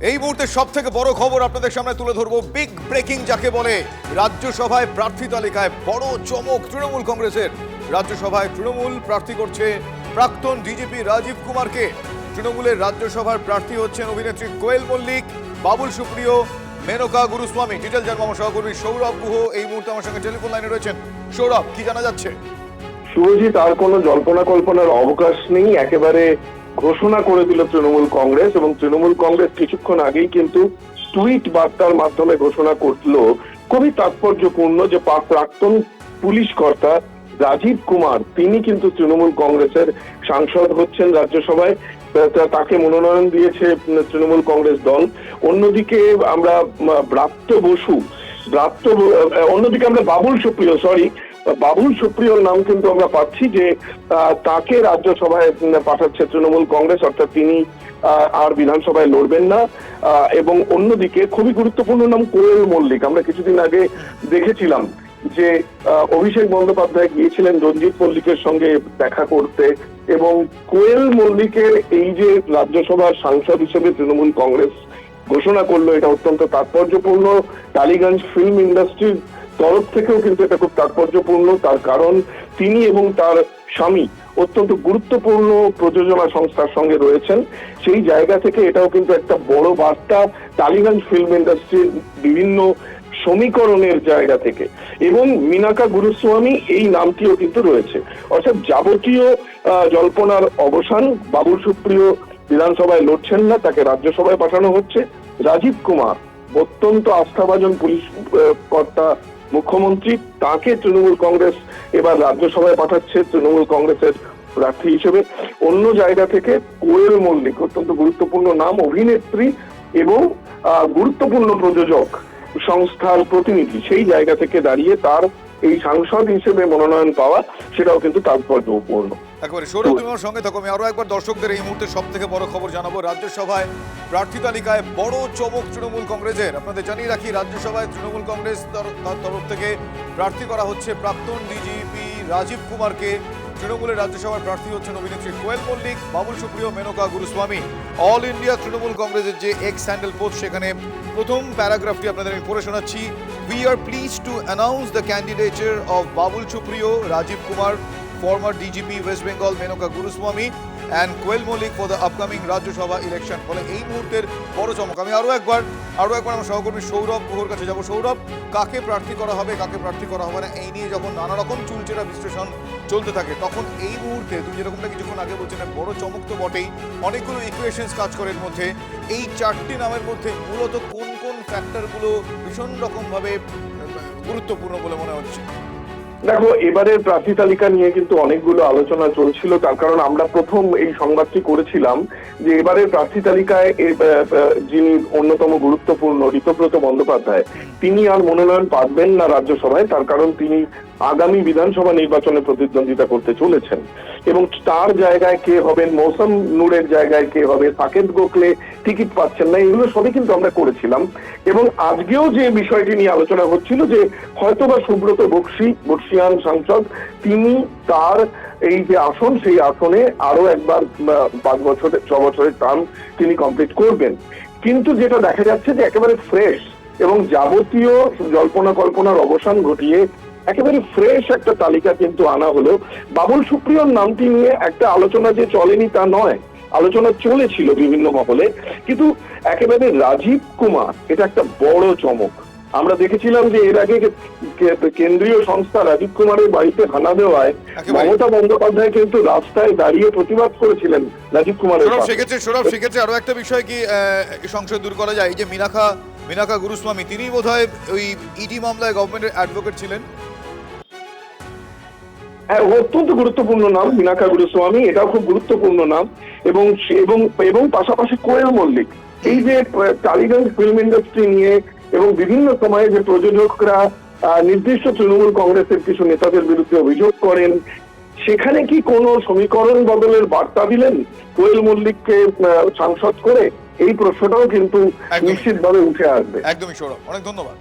এই মুহূর্তে সবথেকে বড় খবর আপনাদের সামনে তুলে ধরবো। বিগ ব্রেকিং যাকে বলে, রাজ্যসভায় প্রার্থী তালিকায় বড় চমক তৃণমূল কংগ্রেসের। রাজ্যসভায় তৃণমূল প্রার্থী করছে প্রাক্তন ডিজিপি রাজীব কুমারকে। তৃণমূলের রাজ্যসভার প্রার্থী হচ্ছেন অভিনেত্রী কোয়েল মল্লিক, বাবুল সুপ্রিয়, মেনকা গুরুস্বামী। ডিটেল জানবো আমার সহকর্মী সৌরভ গুহ এই মুহূর্তে আমার সঙ্গে টেলিফোন লাইনে রয়েছেন। সৌরভ, কি জানা যাচ্ছে? শুভজিৎ, আর কোনো জল্পনা কল্পনার অবকাশ নেই। একেবারে ঘোষণা করে দিল তৃণমূল কংগ্রেস, এবং তৃণমূল কংগ্রেস কিছুক্ষণ আগেই কিন্তু টুইট বার্তার মাধ্যমে ঘোষণা করলো খুবই তাৎপর্যপূর্ণ যে প্রাক্তন পুলিশ কর্তা রাজীব কুমার তিনি কিন্তু তৃণমূল কংগ্রেসের সাংসদ হচ্ছেন রাজ্যসভায়। তাকে মনোনয়ন দিয়েছে তৃণমূল কংগ্রেস দল। অন্যদিকে আমরা অন্যদিকে আমরা বাবুল সুপ্রিয়র নাম কিন্তু আমরা পাচ্ছি যে তাকে রাজ্যসভায় পাঠাচ্ছে তৃণমূল কংগ্রেস, অর্থাৎ তিনি আর বিধানসভায় লড়বেন না। এবং অন্যদিকে খুবই গুরুত্বপূর্ণ নাম কোয়েল মল্লিক। আমরা কিছুদিন আগে দেখেছিলাম যে অভিষেক বন্দ্যোপাধ্যায় গিয়েছিলেন রঞ্জিত মল্লিকের সঙ্গে দেখা করতে, এবং কোয়েল মল্লিকের এই যে রাজ্যসভার সাংসদ হিসেবে তৃণমূল কংগ্রেস ঘোষণা করলো, এটা অত্যন্ত তাৎপর্যপূর্ণ। টালিগঞ্জ ফিল্ম ইন্ডাস্ট্রির তরফ থেকেও কিন্তু এটা খুব তাৎপর্যপূর্ণ, তার কারণ তিনি এবং তার স্বামী অত্যন্ত গুরুত্বপূর্ণ প্রযোজনা সংস্থার সঙ্গে রয়েছেন। সেই জায়গা থেকে এটাও কিন্তু একটা বড় বার্তা টালিগঞ্জ ফিল্ম ইন্ডাস্ট্রির বিভিন্ন সমীকরণের জায়গা থেকে। এবং মেনকা গুরুস্বামী এই নামটিও কিন্তু রয়েছে, অর্থাৎ যাবতীয় জল্পনার অবসান। বাবুল সুপ্রিয় বিধানসভায় লড়ছেন না, তাকে রাজ্যসভায় পাঠানো হচ্ছে। রাজীব কুমার অত্যন্ত আস্থাভাজন পুলিশ কর্তা মুখ্যমন্ত্রী, তাকে তৃণমূল কংগ্রেস এবার রাজ্যসভায় পাঠাচ্ছে তৃণমূল কংগ্রেসের প্রার্থী হিসেবে। অন্য জায়গা থেকে কোয়েল মল্লিক, অত্যন্ত গুরুত্বপূর্ণ নাম, অভিনেত্রী এবং গুরুত্বপূর্ণ প্রযোজক সংস্থার প্রতিনিধি, সেই জায়গা থেকে দাঁড়িয়ে তার এই সাংসদ হিসেবে মনোনয়ন পাওয়া, সেটাও কিন্তু তাৎপর্যপূর্ণ। একবারে সৌরভ, তুমি আমার সঙ্গে থাকো। আমি আরো একবার দর্শকদের এই মুহূর্তে সব থেকে বড় খবর জানাবো। রাজ্যসভায় প্রার্থী তালিকায় বড় চমক তৃণমূল কংগ্রেসের। আপনাদের জানিয়ে রাখি, রাজ্যসভায় তৃণমূল কংগ্রেস তার তরফ থেকে প্রার্থী করা হচ্ছে প্রাক্তন ডিজিপি রাজীব কুমারকে। তৃণমূলের রাজ্যসভার প্রার্থী হচ্ছেন অভিনেত্রী কোয়েল মল্লিক, বাবুল সুপ্রিয়, মেনকা গুরুস্বামী। অল ইন্ডিয়া তৃণমূল কংগ্রেসের যে এক্স হ্যান্ডেল পোস্ট, সেখানে প্রথম প্যারাগ্রাফটি আপনাদের আমি পড়ে শোনাচ্ছি। We are pleased to announce the candidature of Babul Supriyo, Rajiv Kumar, former DGP West Bengal Menaka Guruswamy and Koel Mollik for the upcoming Rajya Sabha election। ফলে এই মুহূর্তের বড় চমক। আমি আরো একবার আমার সহকর্মী সৌরভ গুহর কাছে যাব। সৌরভ, কাকে প্রার্থী করা হবে, কাকে প্রার্থী করা হবে না, এই নিয়ে যখন নানা রকম চুলচেরা বিশ্লেষণ চলতে থাকে, তখন এই মুহূর্তে তুমি যেরকমটা কিছুক্ষণ আগে বলছেন, বড় চমক তো বটেই, অনেকগুলো ইকুয়েশনস কাজ করে এর মধ্যে। এই চারটি নামের মধ্যে মূলত কোন কোন ফ্যাক্টরগুলো ভীষণ রকমভাবে গুরুত্বপূর্ণ বলে মনে হচ্ছে? দেখো, এবারের প্রার্থী তালিকা নিয়ে কিন্তু অনেকগুলো আলোচনা চলছিল, তার কারণ আমরা প্রথম এই সংবাদটি করেছিলাম যে এবারের প্রার্থী তালিকায় যিনি অন্যতম গুরুত্বপূর্ণ ঋতব্রত বন্দ্যোপাধ্যায়, তিনি আর মনোনয়ন পাবেন না রাজ্যসভায়, তার কারণ তিনি আগামী বিধানসভা নির্বাচনে প্রতিদ্বন্দ্বিতা করতে চলেছেন। এবং তার জায়গায় কে হবেন, মৌসম নূরের জায়গায় কে হবে, সাকেত গোখলে টিকিট পাচ্ছেন না, এগুলো সবই কিন্তু আমরা করেছিলাম। এবং আজকেও যে বিষয়টি নিয়ে আলোচনা হচ্ছিল যে হয়তোবা সুব্রত বক্সিয়ান সাংসদ, তিনি তার এই যে আসন, সেই আসনে আরো একবার 6 বছরের টার্ম তিনি কমপ্লিট করবেন। কিন্তু যেটা দেখা যাচ্ছে যে একেবারে ফ্রেশ এবং যাবতীয় জল্পনা কল্পনার অবসান ঘটিয়ে একেবারে ফ্রেশ একটা তালিকা কিন্তু আনা হলো। বাবুল সুপ্রিয়র নামটি নিয়ে একটা আলোচনা যে চলেনি তা নয়, আলোচনা চলেছিল বিভিন্ন মহলে, কিন্তু একেবারে রাজীব কুমার এটা একটা বড় চমক। আমরা দেখেছিলাম যে এর আগে কেন্দ্রীয় সংস্থা রাজীব কুমারের বাড়িতে হানা দেওয়ায় মমতা বন্দ্যোপাধ্যায় কিন্তু রাস্তায় দাঁড়িয়ে প্রতিবাদ করেছিলেন রাজীব কুমারের। সৌরভ, সেক্ষেত্রে আরো একটা বিষয় কি সংশয় দূর করা যায়, যে মেনকা গুরুস্বামী, তিনি বোধহয় ওই ইডি মামলায় গভর্নমেন্টের অ্যাডভোকেট ছিলেন। হ্যাঁ, অত্যন্ত গুরুত্বপূর্ণ নাম মেনকা গুরুস্বামী, এটাও খুব গুরুত্বপূর্ণ নাম। এবং পাশাপাশি কোয়েল মল্লিক, এই যে টালিগঞ্জ ফিল্ম ইন্ডাস্ট্রি নিয়ে এবং বিভিন্ন সময়ে যে প্রযোজকরা নির্দিষ্ট তৃণমূল কংগ্রেসের কিছু নেতাদের বিরুদ্ধে অভিযোগ করেন, সেখানে কি কোনো সমীকরণ বদলের বার্তা দিলেন কোয়েল মল্লিককে সাংসদ করে? এই প্রশ্নটাও কিন্তু নিশ্চিতভাবে উঠে আসবে। একদমই সৌরভ, অনেক ধন্যবাদ।